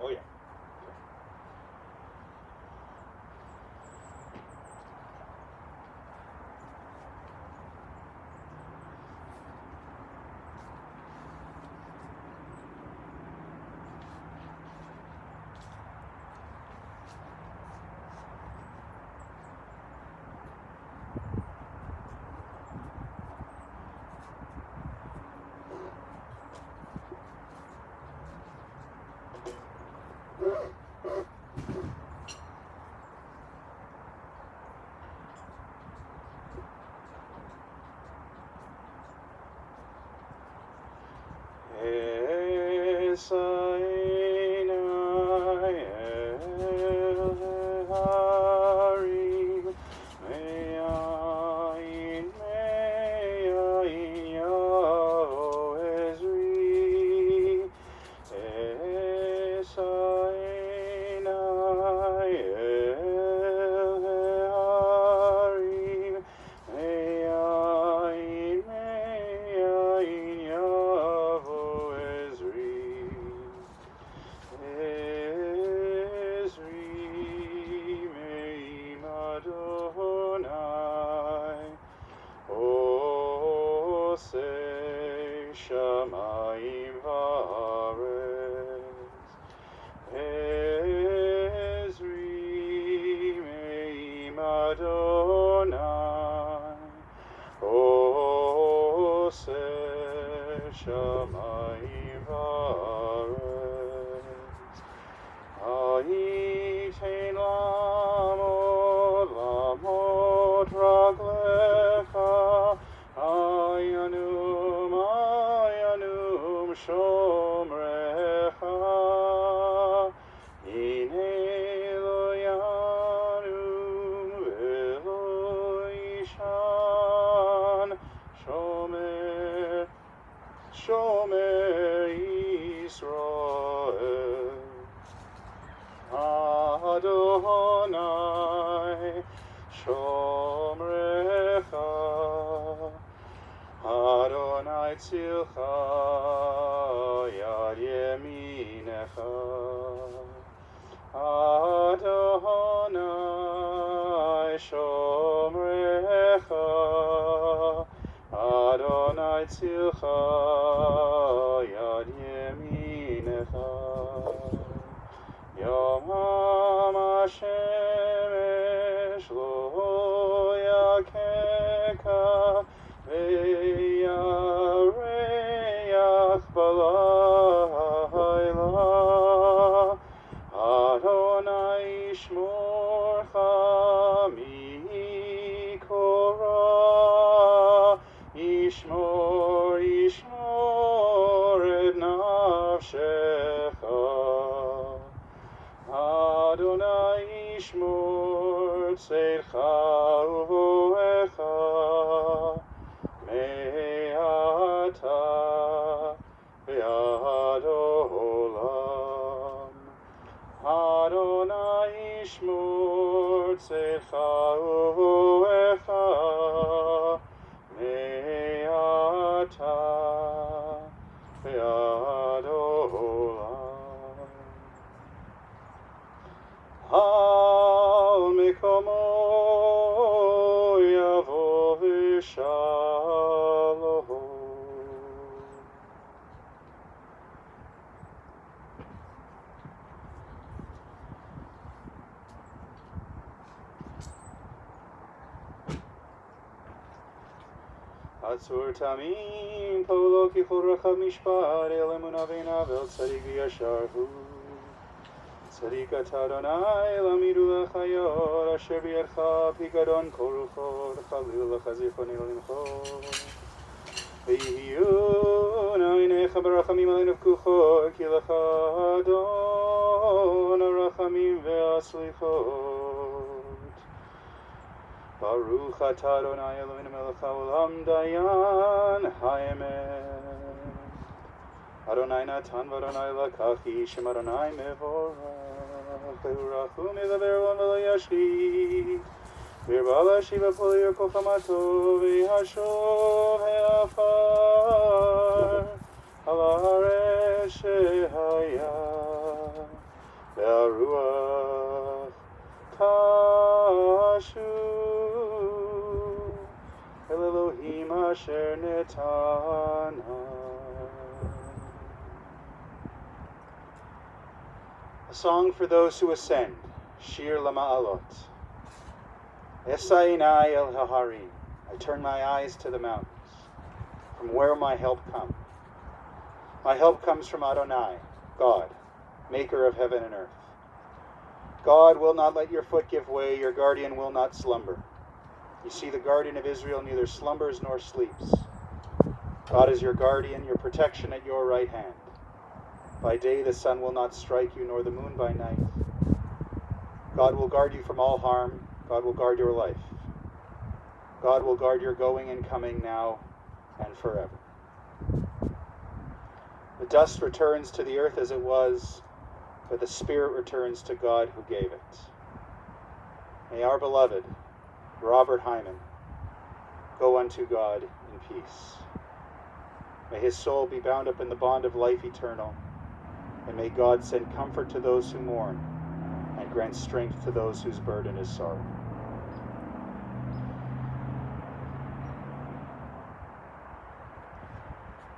Oh, yeah. Atzur tamim polo kichol rachav mishpat el emunah ve'inav el tzadik v'yashar hu tzadik atah Adonai lamidu l'chayot asher b'yadcha pikadon kol ruchot chalil l'chazichon el limchot v'yihiyun einecha b'rachamim aleinu v'kuchot ki lecha Adon harachamim ve'aslichot Baruch atah Adonai Eloheinu melech haolam dayan Hyman Adonai natan v'Adonai lakach Shem Adonai mevorach Behu rachum yedaber lo v'lo yashchit V'yirba l'ashiv ha'pol yirkol chamato v'yashov he'afar al haaretz shehaya Ve'aruach tashu el Elohim asher netana. A song for those who ascend, Shir Lama'alot. Esainai el Haharim, I turn my eyes to the mountains. From where my help come? My help comes from Adonai, God, maker of heaven and earth. God will not let your foot give way, your guardian will not slumber. You see, the guardian of Israel neither slumbers nor sleeps. God is your guardian, your protection at your right hand. By day the sun will not strike you, nor the moon by night. God will guard you from all harm. God will guard your life. God will guard your going and coming now and forever. The dust returns to the earth as it was, but the spirit returns to God who gave it. May our beloved, Robert Hyman, go unto God in peace. May his soul be bound up in the bond of life eternal, and may God send comfort to those who mourn, and grant strength to those whose burden is sorrow.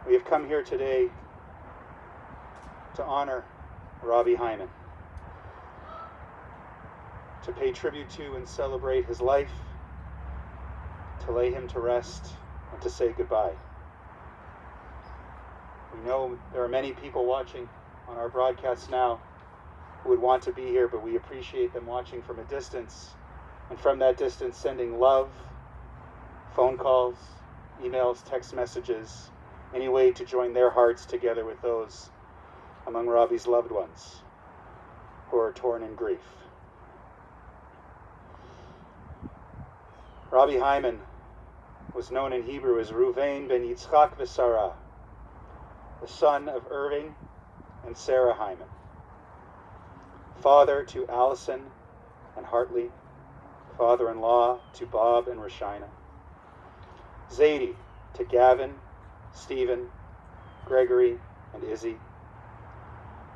We have come here today to honor Rabbi Hyman, to pay tribute to and celebrate his life, to lay him to rest, and to say goodbye. We know there are many people watching on our broadcast now who would want to be here, but we appreciate them watching from a distance, and from that distance sending love, phone calls, emails, text messages, any way to join their hearts together with those among Rabbi's loved ones who are torn in grief. Rabbi Hyman was known in Hebrew as Ruvain ben Yitzchak v'Sarah, the son of Irving and Sarah Hyman, father to Allison and Hartley, father-in-law to Bob and Rashina, Zadie to Gavin, Stephen, Gregory, and Izzy,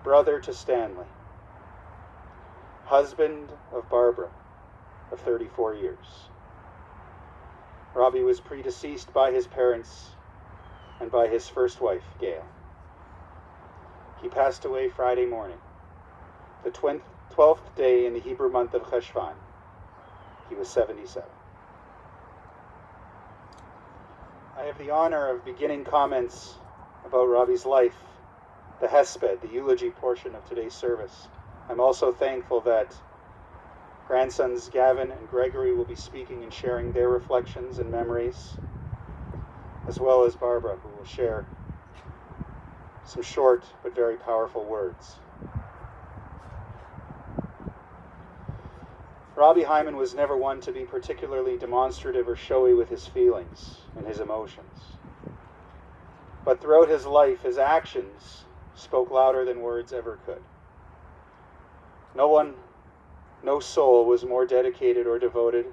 brother to Stanley, husband of Barbara of 34 years. Robbie was predeceased by his parents and by his first wife, Gail. He passed away Friday morning, the 12th day in the Hebrew month of Cheshvan. He was 77. I have the honor of beginning comments about Robbie's life, the Hesped, the eulogy portion of today's service. I'm also thankful that grandsons Gavin and Gregory will be speaking and sharing their reflections and memories, as well as Barbara, who will share some short but very powerful words. Rabbi Hyman was never one to be particularly demonstrative or showy with his feelings and his emotions. But throughout his life, his actions spoke louder than words ever could. No soul was more dedicated or devoted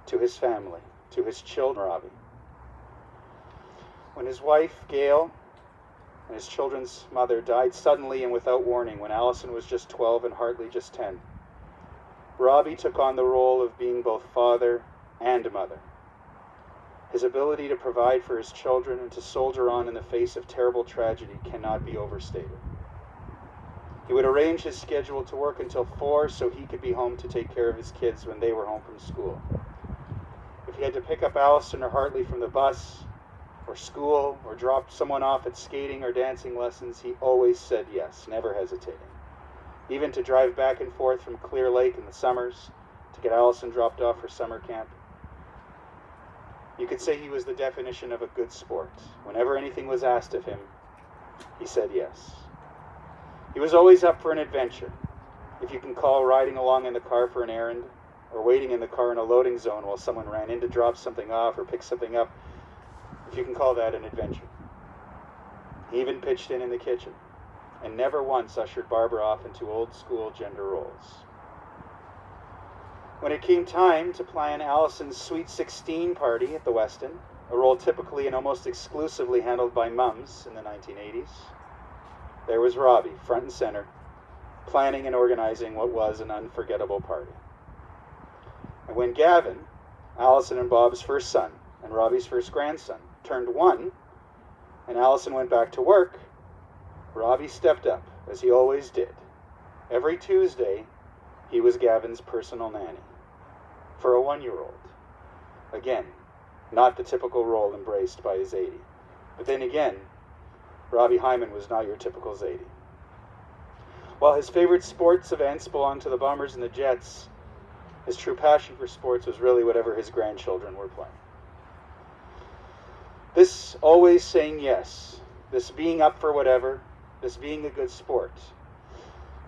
to his family, to his children, Rabbi. When his wife, Gail, and his children's mother died suddenly and without warning when Allison was just 12 and Hartley just 10, Robbie took on the role of being both father and mother. His ability to provide for his children and to soldier on in the face of terrible tragedy cannot be overstated. He would arrange his schedule to work until 4 so he could be home to take care of his kids when they were home from school. If he had to pick up Allison or Hartley from the bus or school or drop someone off at skating or dancing lessons, he always said yes, never hesitating. Even to drive back and forth from Clear Lake in the summers to get Allison dropped off for summer camp. You could say he was the definition of a good sport. Whenever anything was asked of him, he said yes. He was always up for an adventure. If you can call riding along in the car for an errand, or waiting in the car in a loading zone while someone ran in to drop something off or pick something up, if you can call that an adventure. He even pitched in the kitchen, and never once ushered Barbara off into old-school gender roles. When it came time to plan Allison's Sweet 16 party at the Westin, a role typically and almost exclusively handled by mums in the 1980s, there was Robbie, front and center, planning and organizing what was an unforgettable party. And when Gavin, Allison and Bob's first son, and Robbie's first grandson, turned 1, and Allison went back to work, Robbie stepped up, as he always did. Every Tuesday, he was Gavin's personal nanny for a 1-year-old. Again, not the typical role embraced by a Zadie. But then again, Robbie Hyman was not your typical Zadie. While his favorite sports events belonged to the Bombers and the Jets, his true passion for sports was really whatever his grandchildren were playing. This always saying yes, this being up for whatever, this being a good sport,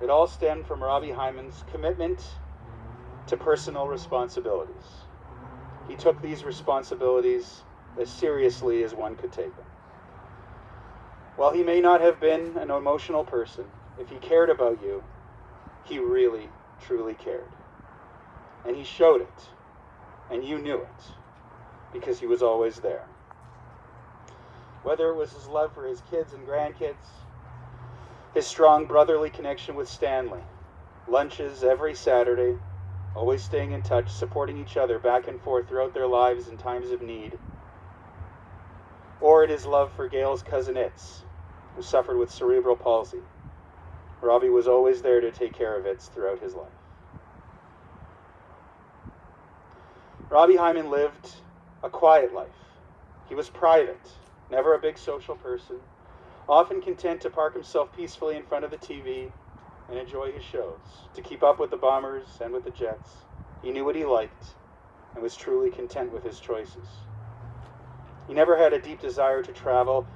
it all stemmed from Robbie Hyman's commitment to personal responsibilities. He took these responsibilities as seriously as one could take them. While he may not have been an emotional person, if he cared about you, he really, truly cared. And he showed it, and you knew it, because he was always there. Whether it was his love for his kids and grandkids, his strong brotherly connection with Stanley, lunches every Saturday, always staying in touch, supporting each other back and forth throughout their lives in times of need, or it is love for Gail's cousin Itz, who suffered with cerebral palsy. Robbie was always there to take care of Itz throughout his life. Robbie Hyman lived a quiet life. He was private, never a big social person, often content to park himself peacefully in front of the TV and enjoy his shows, to keep up with the Bombers and with the Jets. He knew what he liked and was truly content with his choices. He never had a deep desire to travel.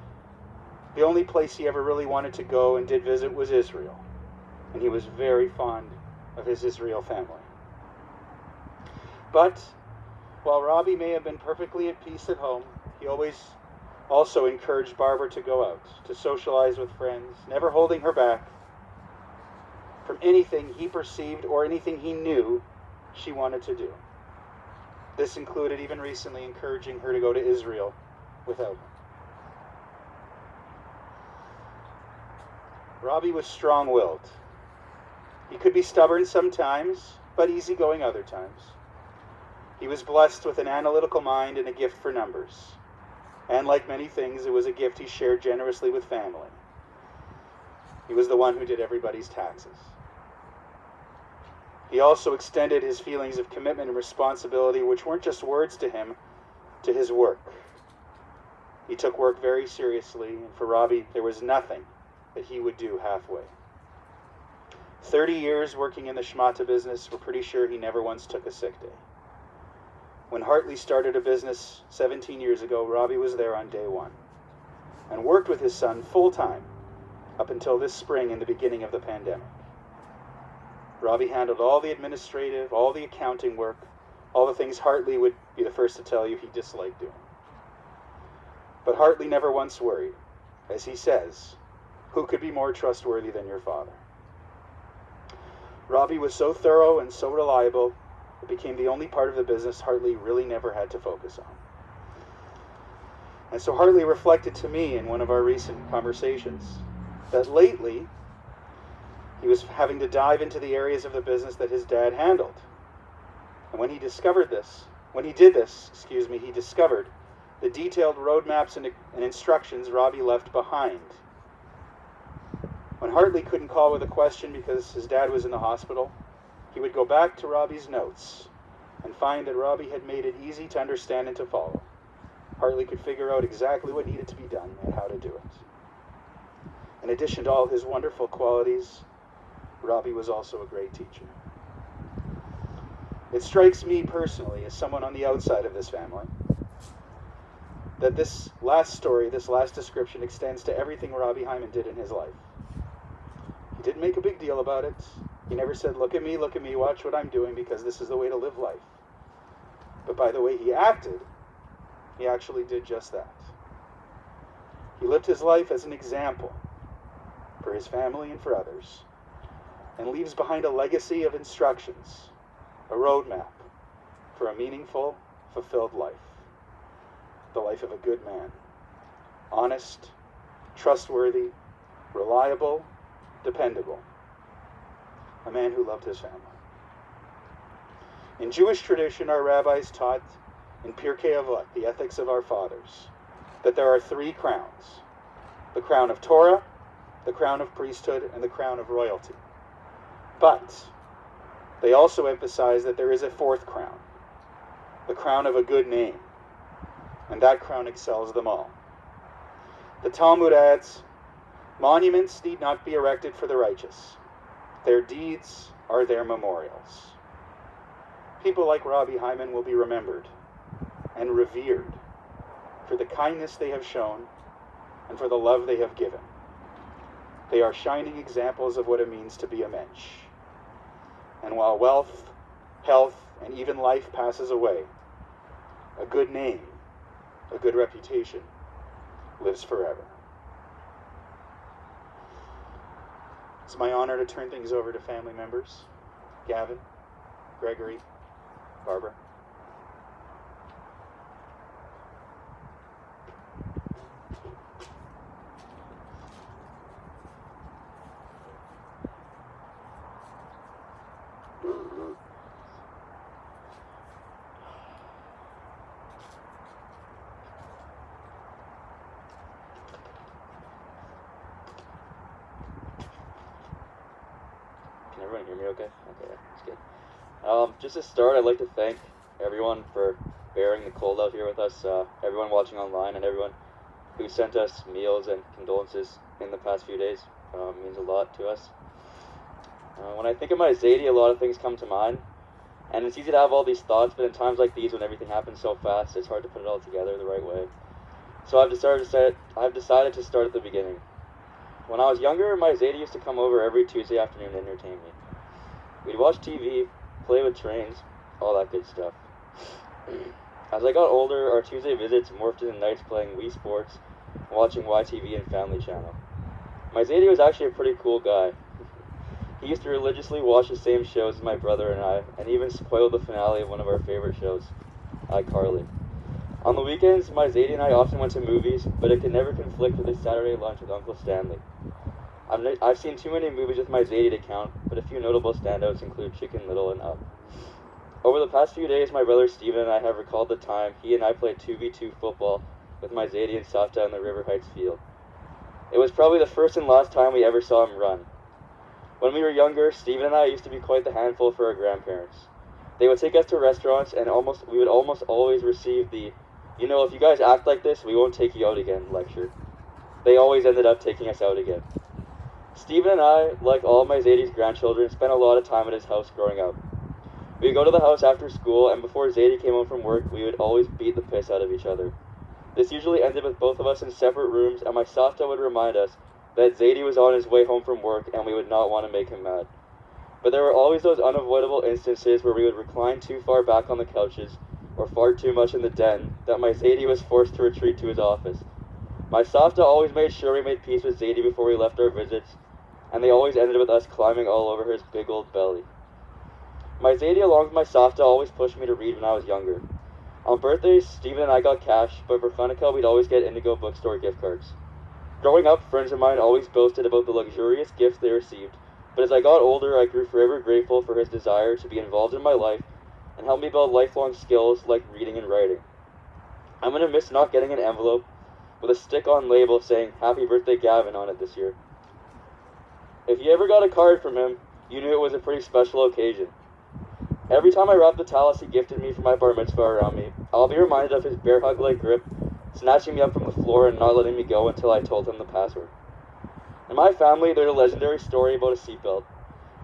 The only place he ever really wanted to go and did visit was Israel, and he was very fond of his Israel family. But while Robbie may have been perfectly at peace at home, he always also encouraged Barbara to go out, to socialize with friends, never holding her back from anything he perceived or anything he knew she wanted to do. This included even recently encouraging her to go to Israel without him. Robbie was strong-willed. He could be stubborn sometimes, but easygoing other times. He was blessed with an analytical mind and a gift for numbers. And like many things, it was a gift he shared generously with family. He was the one who did everybody's taxes. He also extended his feelings of commitment and responsibility, which weren't just words to him, to his work. He took work very seriously, and for Robbie, there was nothing that he would do halfway. 30 years working in the schmata business, we're pretty sure he never once took a sick day. When Hartley started a business 17 years ago, Robbie was there on day 1 and worked with his son full-time up until this spring in the beginning of the pandemic. Robbie handled all the administrative, all the accounting work, all the things Hartley would be the first to tell you he disliked doing. But Hartley never once worried. As he says, who could be more trustworthy than your father? Robbie was so thorough and so reliable, it became the only part of the business Hartley really never had to focus on. And so Hartley reflected to me in one of our recent conversations that lately he was having to dive into the areas of the business that his dad handled. And when he discovered this, he discovered the detailed roadmaps and instructions Robbie left behind. When Hartley couldn't call with a question because his dad was in the hospital, he would go back to Robbie's notes and find that Robbie had made it easy to understand and to follow. Hartley could figure out exactly what needed to be done and how to do it. In addition to all his wonderful qualities, Robbie was also a great teacher. It strikes me personally, as someone on the outside of this family, that this last story, this last description, extends to everything Robbie Hyman did in his life. He didn't make a big deal about it. He never said, look at me, watch what I'm doing, because this is the way to live life. But by the way he acted, he actually did just that. He lived his life as an example for his family and for others, and leaves behind a legacy of instructions, a roadmap for a meaningful, fulfilled life. The life of a good man. Honest, trustworthy, reliable, dependable. a man who loved his family. In Jewish tradition, our rabbis taught in Pirkei Avot, the ethics of our fathers, that there are three crowns: the crown of Torah, the crown of priesthood, and the crown of royalty. But they also emphasize that there is a fourth crown, the crown of a good name, and that crown excels them all. The Talmud adds, monuments need not be erected for the righteous. Their deeds are their memorials. People like Rabbi Hyman will be remembered and revered for the kindness they have shown and for the love they have given. They are shining examples of what it means to be a mensch. And while wealth, health, and even life passes away, a good name, a good reputation lives forever. It's my honor to turn things over to family members, Gavin, Gregory, Barbara. Can everyone hear me okay? Okay, that's good. Just to start, I'd like to thank everyone for bearing the cold out here with us, everyone watching online and everyone who sent us meals and condolences in the past few days. Means a lot to us. When I think of my Zadie, a lot of things come to mind, and it's easy to have all these thoughts, but in times like these when everything happens so fast, it's hard to put it all together the right way. So I've decided to start at the beginning. When I was younger, my Zadie used to come over every Tuesday afternoon to entertain me. We'd watch TV, play with trains, all that good stuff. As I got older, our Tuesday visits morphed into nights playing Wii Sports, watching YTV and Family Channel. My Zadie was actually a pretty cool guy. He used to religiously watch the same shows as my brother and I, and even spoiled the finale of one of our favorite shows, iCarly. On the weekends, my Zadie and I often went to movies, but it could never conflict with a Saturday lunch with Uncle Stanley. I've seen too many movies with my Zadie to count, but a few notable standouts include Chicken Little and Up. Over the past few days, my brother Steven and I have recalled the time he and I played 2v2 football with my Zadie and Safta in the River Heights field. It was probably the first and last time we ever saw him run. When we were younger, Steven and I used to be quite the handful for our grandparents. They would take us to restaurants and we would almost always receive the, if you guys act like this, we won't take you out again lecture. They always ended up taking us out again. Steven and I, like all my Zadie's grandchildren, spent a lot of time at his house growing up. We would go to the house after school, and before Zadie came home from work, we would always beat the piss out of each other. This usually ended with both of us in separate rooms, and my Safta would remind us that Zadie was on his way home from work, and we would not want to make him mad. But there were always those unavoidable instances where we would recline too far back on the couches, or fart too much in the den, that my Zadie was forced to retreat to his office. My Safta always made sure we made peace with Zadie before we left our visits, and they always ended with us climbing all over his big old belly. My Zadie, along with my Safta, always pushed me to read when I was younger. On birthdays, Steven and I got cash, but for Hanukkah, we'd always get Indigo bookstore gift cards. Growing up, friends of mine always boasted about the luxurious gifts they received, but as I got older, I grew forever grateful for his desire to be involved in my life and help me build lifelong skills like reading and writing. I'm going to miss not getting an envelope with a stick-on label saying, "Happy Birthday Gavin" on it this year. If you ever got a card from him, you knew it was a pretty special occasion. Every time I wrap the tallis he gifted me for my bar mitzvah around me, I'll be reminded of his bear hug-like grip, snatching me up from the floor and not letting me go until I told him the password. In my family, there's a legendary story about a seatbelt.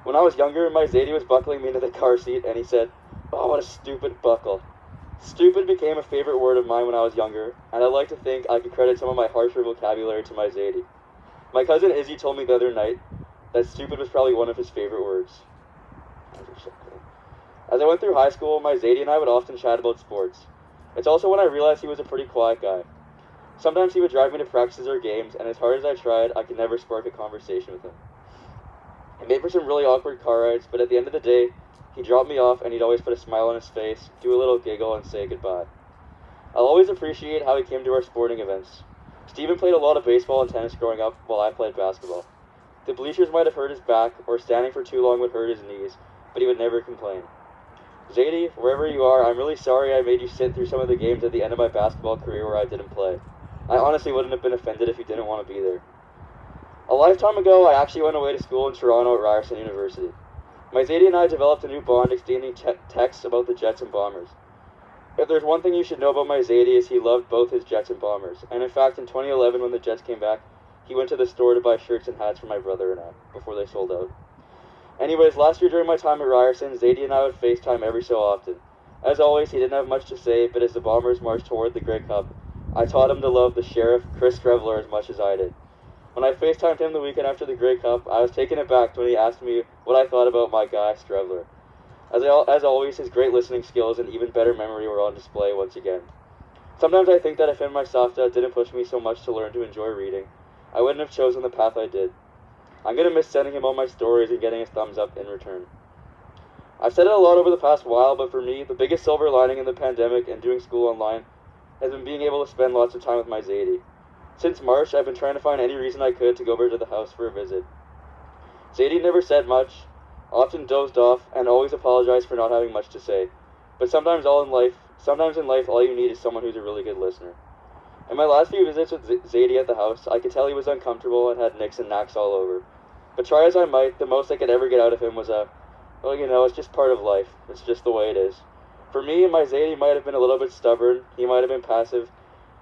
When I was younger, my Zadie was buckling me into the car seat, and he said, "Oh, what a stupid buckle." Stupid became a favorite word of mine when I was younger, and I like to think I could credit some of my harsher vocabulary to my Zadie. My cousin Izzy told me the other night that stupid was probably one of his favorite words. As I went through high school, my Zadie and I would often chat about sports. It's also when I realized he was a pretty quiet guy. Sometimes he would drive me to practices or games, and as hard as I tried, I could never spark a conversation with him. It made for some really awkward car rides, but at the end of the day, he'd drop me off and he'd always put a smile on his face, do a little giggle, and say goodbye. I'll always appreciate how he came to our sporting events. Steven played a lot of baseball and tennis growing up while I played basketball. The bleachers might have hurt his back, or standing for too long would hurt his knees, but he would never complain. Zadie, wherever you are, I'm really sorry I made you sit through some of the games at the end of my basketball career where I didn't play. I honestly wouldn't have been offended if you didn't want to be there. A lifetime ago, I actually went away to school in Toronto at Ryerson University. My Zadie and I developed a new bond exchanging texts about the Jets and Bombers. If there's one thing you should know about my Zadie is he loved both his Jets and Bombers, and in fact in 2011 when the Jets came back, he went to the store to buy shirts and hats for my brother and I, before they sold out. Anyways, last year during my time at Ryerson, Zadie and I would FaceTime every so often. As always, he didn't have much to say, but as the Bombers marched toward the Grey Cup, I taught him to love the Sheriff, Chris Strevler, as much as I did. When I FaceTimed him the weekend after the Grey Cup, I was taken aback when he asked me what I thought about my guy, Strevler. As always, his great listening skills and even better memory were on display once again. Sometimes I think that if my Softa didn't push me so much to learn to enjoy reading, I wouldn't have chosen the path I did. I'm going to miss sending him all my stories and getting his thumbs up in return. I've said it a lot over the past while, but for me, the biggest silver lining in the pandemic and doing school online has been being able to spend lots of time with my Zadie. Since March, I've been trying to find any reason I could to go over to the house for a visit. Zadie never said much, often dozed off, and always apologized for not having much to say. But sometimes in life, all you need is someone who's a really good listener. In my last few visits with Zadie at the house, I could tell he was uncomfortable and had nicks and knacks all over. But try as I might, the most I could ever get out of him was well, you know, it's just part of life. It's just the way it is. For me, my Zadie might have been a little bit stubborn, he might have been passive,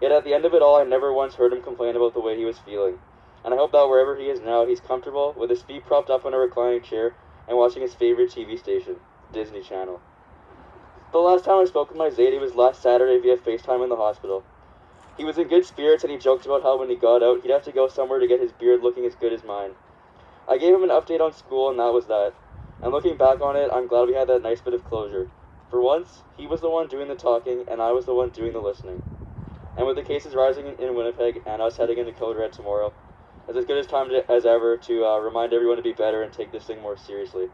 yet at the end of it all, I never once heard him complain about the way he was feeling. And I hope that wherever he is now, he's comfortable, with his feet propped up in a reclining chair, and watching his favorite TV station, Disney Channel. The last time I spoke with my Zadie was last Saturday via FaceTime in the hospital. He was in good spirits and he joked about how when he got out, he'd have to go somewhere to get his beard looking as good as mine. I gave him an update on school and that was that. And looking back on it, I'm glad we had that nice bit of closure. For once, he was the one doing the talking and I was the one doing the listening. And with the cases rising in Winnipeg and us heading into Code Red tomorrow, it's as good as time as ever to remind everyone to be better and take this thing more seriously.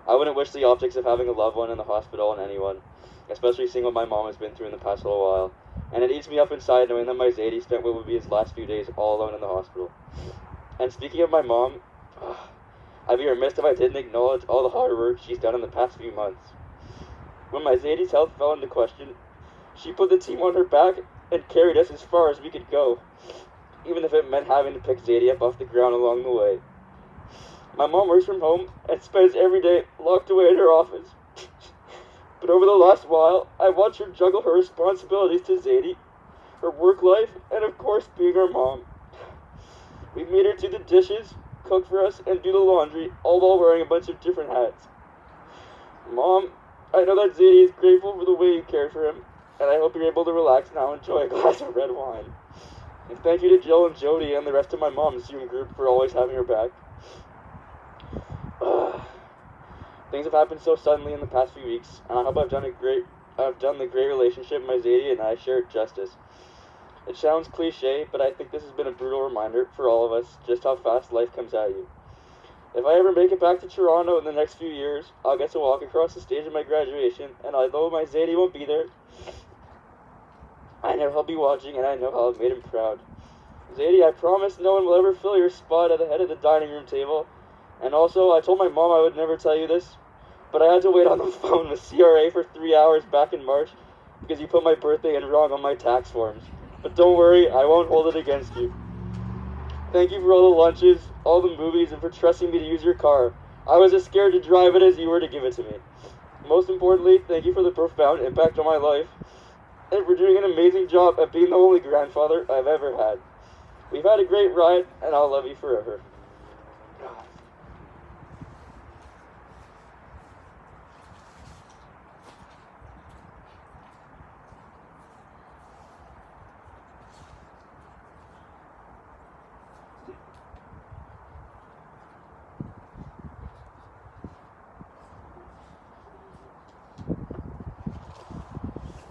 I wouldn't wish the optics of having a loved one in the hospital on anyone, especially seeing what my mom has been through in the past little while. And it eats me up inside knowing that my Zadie spent what would be his last few days all alone in the hospital. And speaking of my mom, I'd be remiss if I didn't acknowledge all the hard work she's done in the past few months. When my Zadie's health fell into question, she put the team on her back and carried us as far as we could go, even if it meant having to pick Zadie up off the ground along the way. My mom works from home and spends every day locked away in her office. But over the last while, I've watched her juggle her responsibilities to Zadie, her work life, and of course being our mom. We've made her do the dishes, cook for us, and do the laundry, all while wearing a bunch of different hats. Mom, I know that Zadie is grateful for the way you cared for him, and I hope you're able to relax now and enjoy a glass of red wine. And thank you to Jill and Jody and the rest of my mom's Zoom group for always having her back. Things have happened so suddenly in the past few weeks, and I hope I've done the great relationship my Zadie and I share justice. It sounds cliche, but I think this has been a brutal reminder for all of us just how fast life comes at you. If I ever make it back to Toronto in the next few years, I'll get to walk across the stage of my graduation, and although my Zadie won't be there, I know he'll be watching, and I know how I've made him proud. Zadie, I promise no one will ever fill your spot at the head of the dining room table. And also, I told my mom I would never tell you this, but I had to wait on the phone with CRA for 3 hours back in March because you put my birthday in wrong on my tax forms. But don't worry, I won't hold it against you. Thank you for all the lunches, all the movies, and for trusting me to use your car. I was as scared to drive it as you were to give it to me. Most importantly, thank you for the profound impact on my life, and for doing an amazing job at being the only grandfather I've ever had. We've had a great ride, and I'll love you forever.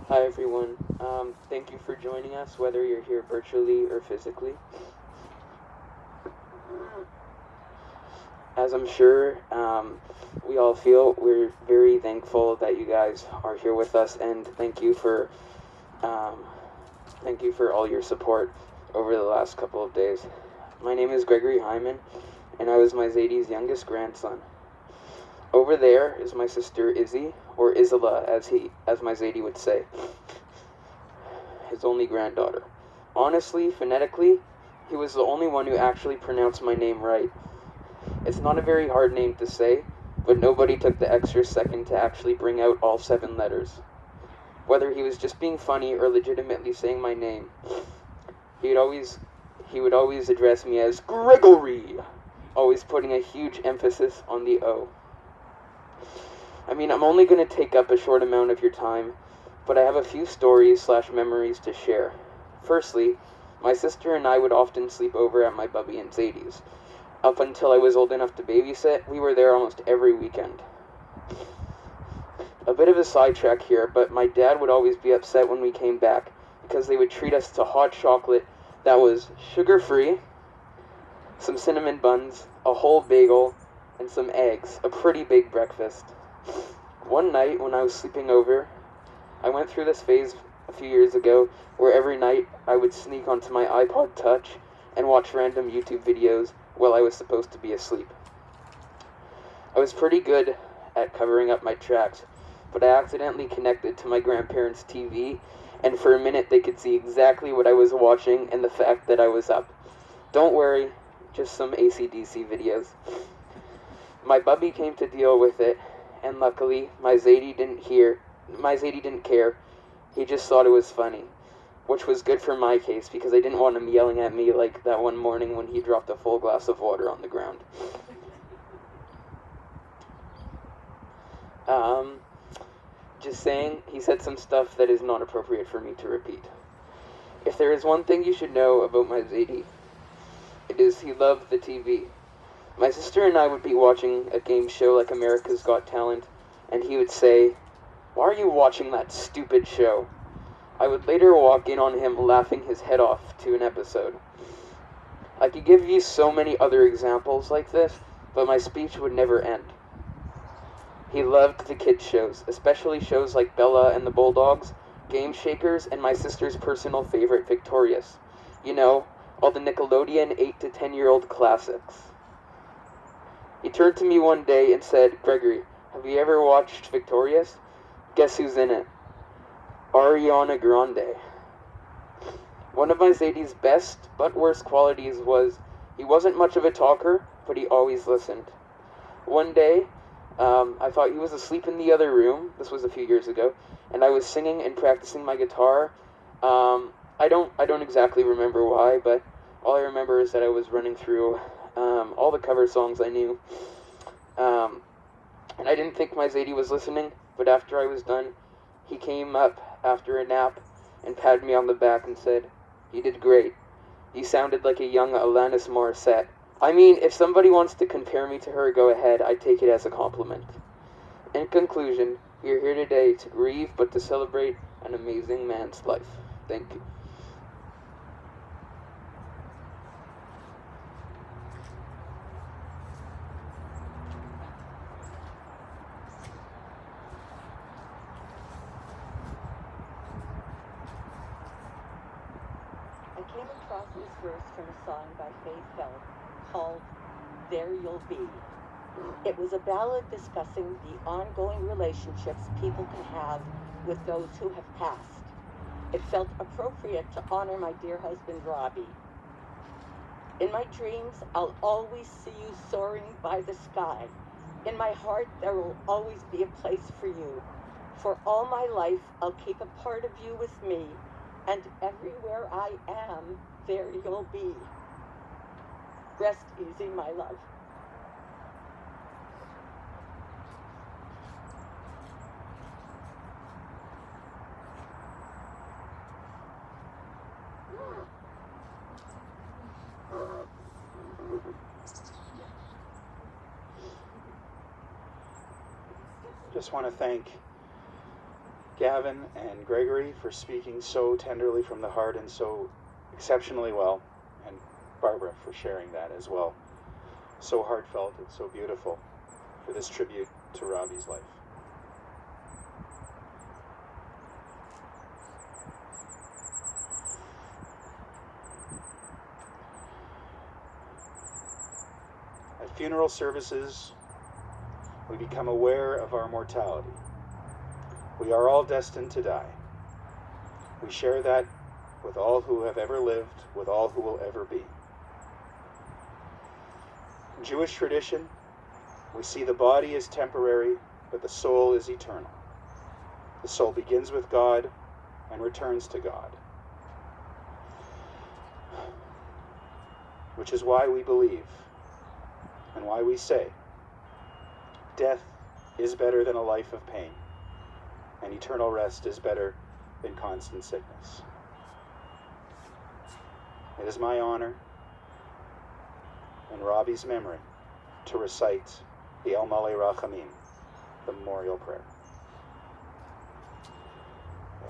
Hi everyone, thank you for joining us, whether you're here virtually or physically. As I'm sure we all feel, we're very thankful that you guys are here with us, and thank you for all your support over the last couple of days. My name is Gregory Hyman, and I was my Zadie's youngest grandson. Over there is my sister Izzy, or Isla as my Zadie would say, his only granddaughter. Honestly, phonetically, he was the only one who actually pronounced my name right. It's not a very hard name to say, but nobody took the extra second to actually bring out all 7 letters. Whether he was just being funny or legitimately saying my name, he would always address me as Gregory, always putting a huge emphasis on the O. I mean, I'm only going to take up a short amount of your time, but I have a few stories/memories to share. Firstly, my sister and I would often sleep over at my Bubby and Zadie's. Up until I was old enough to babysit, we were there almost every weekend. A bit of a sidetrack here, but my dad would always be upset when we came back because they would treat us to hot chocolate that was sugar-free, some cinnamon buns, a whole bagel, and some eggs, a pretty big breakfast. One night when I was sleeping over, I went through this phase a few years ago where every night I would sneak onto my iPod Touch and watch random YouTube videos while I was supposed to be asleep. I was pretty good at covering up my tracks, but I accidentally connected to my grandparents' TV, and for a minute they could see exactly what I was watching and the fact that I was up. Don't worry, just some AC/DC videos. My Bubby came to deal with it, and luckily my Zadie didn't care. He just thought it was funny, which was good for my case because I didn't want him yelling at me like that one morning when he dropped a full glass of water on the ground. Just saying, he said some stuff that is not appropriate for me to repeat. If there is one thing you should know about my Zadie, it is he loved the TV. My sister and I would be watching a game show like America's Got Talent, and he would say, "Why are you watching that stupid show?" I would later walk in on him laughing his head off to an episode. I could give you so many other examples like this, but my speech would never end. He loved the kids' shows, especially shows like Bella and the Bulldogs, Game Shakers, and my sister's personal favorite, Victorious. You know, all the Nickelodeon 8 to 10-year-old classics. He turned to me one day and said, "Gregory, have you ever watched Victorious? Guess who's in it? Ariana Grande." One of my Zadie's best but worst qualities was he wasn't much of a talker, but he always listened. One day, I thought he was asleep in the other room. This was a few years ago, and I was singing and practicing my guitar. I don't exactly remember why, but all I remember is that I was running through all the cover songs I knew. And I didn't think my Zadie was listening, but after I was done, he came up after a nap and patted me on the back and said, "You did great. You sounded like a young Alanis Morissette." I mean, if somebody wants to compare me to her, go ahead. I take it as a compliment. In conclusion, we are here today to grieve, but to celebrate an amazing man's life. Thank you. I came across this verse from a song by Faith Hill called "There You'll Be." It was a ballad discussing the ongoing relationships people can have with those who have passed. It felt appropriate to honor my dear husband, Robbie. In my dreams, I'll always see you soaring by the sky. In my heart, there will always be a place for you. For all my life, I'll keep a part of you with me, and everywhere I am, there you'll be. Rest easy, my love. Just want to thank Gavin and Gregory for speaking so tenderly from the heart and so exceptionally well, and Barbara for sharing that as well. So heartfelt and so beautiful for this tribute to Robbie's life. funeral services, we become aware of our mortality. We are all destined to die. We share that with all who have ever lived, with all who will ever be. In Jewish tradition, we see the body is temporary, but the soul is eternal. The soul begins with God and returns to God. Which is why we believe and why we say, death is better than a life of pain, and eternal rest is better than constant sickness. It is my honor, in Robbie's memory, to recite the El Malei Rachamim, the memorial prayer.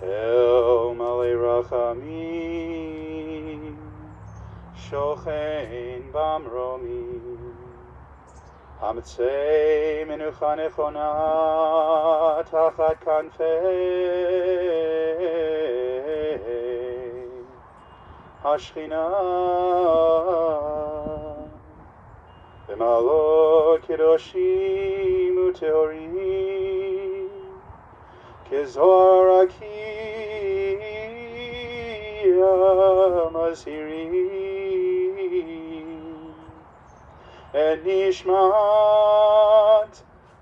El Malei Rachamim, Shochein Bamromim, Hamtzei Menucha Nechona Tachat Kanfei Hashchina B'malot Kedoshim Uteorim Kezohar Rakia Mazhirim Et Nishmat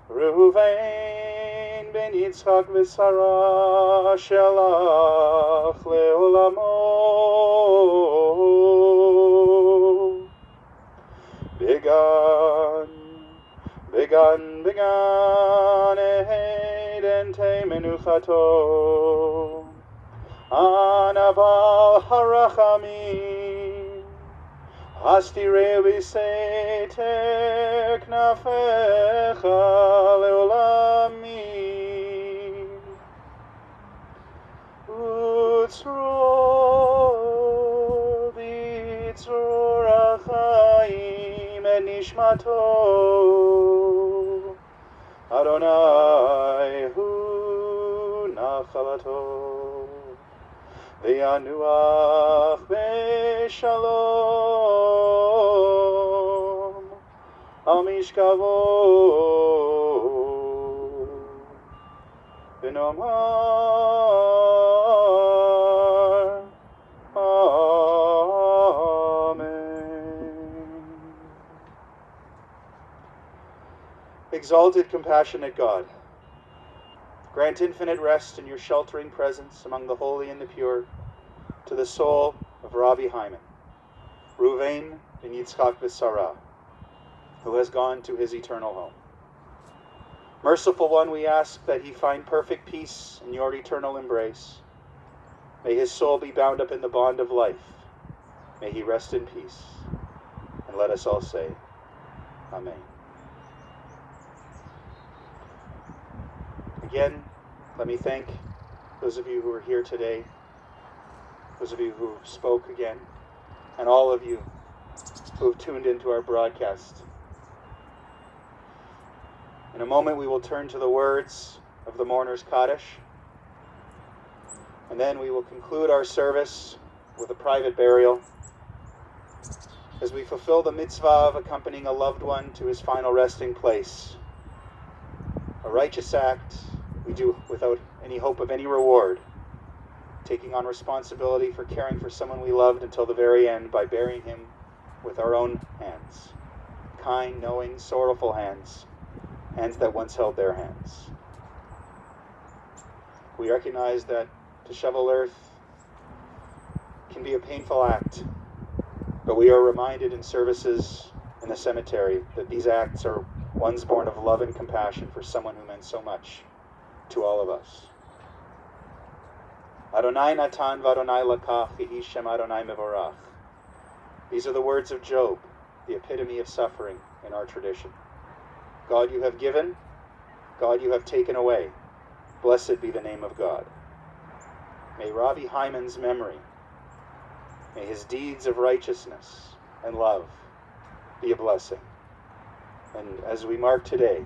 Reuven Ben Yitzchak V'Sara Shelach Leolamo Began Eden Te Menuchato Anaval Harachamim Hastire Viseter Knafecha Leolamim Utzro Bitzro Rachaim Et Nishmato Adonai Hu Nachalato V'yanuach B'shalom Al Mishkavo V'nomar Amen. Exalted, compassionate God, grant infinite rest in your sheltering presence among the holy and the pure to the soul of Rabbi Hyman, Reuven ben Yitzchak V'Sara, who has gone to his eternal home. Merciful One, we ask that he find perfect peace in your eternal embrace. May his soul be bound up in the bond of life. May he rest in peace. And let us all say, Amen. Again, let me thank those of you who are here today, those of you who spoke again, and all of you who have tuned into our broadcast. In a moment, we will turn to the words of the Mourner's Kaddish, and then we will conclude our service with a private burial as we fulfill the mitzvah of accompanying a loved one to his final resting place. A righteous act we do without any hope of any reward, taking on responsibility for caring for someone we loved until the very end by burying him with our own hands. Kind, knowing, sorrowful hands that once held their hands. We recognize that to shovel earth can be a painful act, but we are reminded in services in the cemetery that these acts are ones born of love and compassion for someone who meant so much to all of us. Adonai Natan v'Adonai Lakach Yehi Shem Adonai Mevorach. These are the words of Job, the epitome of suffering in our tradition. God, you have given. God, you have taken away. Blessed be the name of God. May Rabbi Hyman's memory, may his deeds of righteousness and love be a blessing. And as we mark today,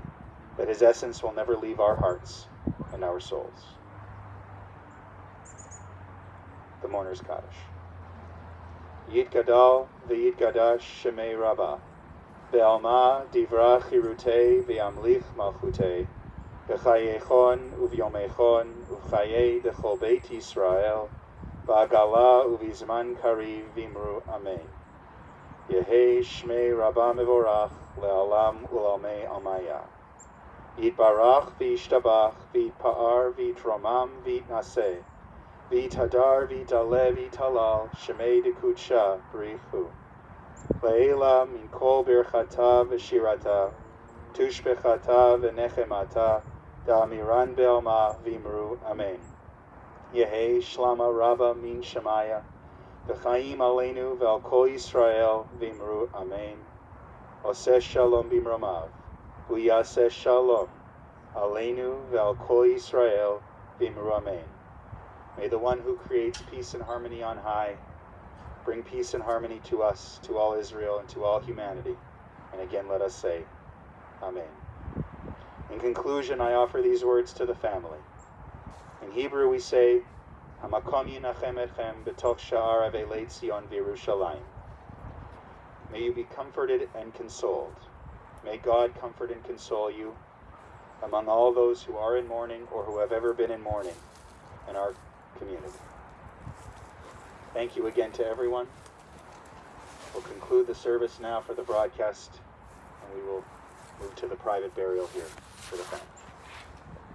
that his essence will never leave our hearts and our souls. The Mourner's Kaddish. Yitgadal v'yitgadash Shemei Rabbah. Be'alma divra chirute ve'amlich malchute, B'chayechon uvyomechon uvchaye dechol beit Yisrael, V'agala uvizman kariv vimru amen. Yehi shmei rabba mevorach le'alam ulamei amaya. Yitbarach v'yishtabach v'yitpa'ar v'yitromam v'yitnaseh, v'yitadar v'yitale v'yitalal shemei dekudsha b'richu. Le'ela min kol birchata v'shirata, tushbechata v'nechemata, da'amiran be'alma v'imru amen. Yehi shlama rabba min shemaya, v'chaim aleinu ve'al kol Yisrael v'imru amen. Oseh shalom b'mromav, v'yaseh shalom aleinu ve'al kol Yisrael v'imru amen. May the one who creates peace and harmony on high bring peace and harmony to us, to all Israel, and to all humanity. And again, let us say, Amen. In conclusion, I offer these words to the family. In Hebrew, we say, Hamakom yinachem etchem b'toch sha'ar avelei Tzion v'Yerushalayim. May you be comforted and consoled. May God comfort and console you among all those who are in mourning or who have ever been in mourning in our community. Thank you again to everyone. We'll conclude the service now for the broadcast, and we will move to the private burial here for the family.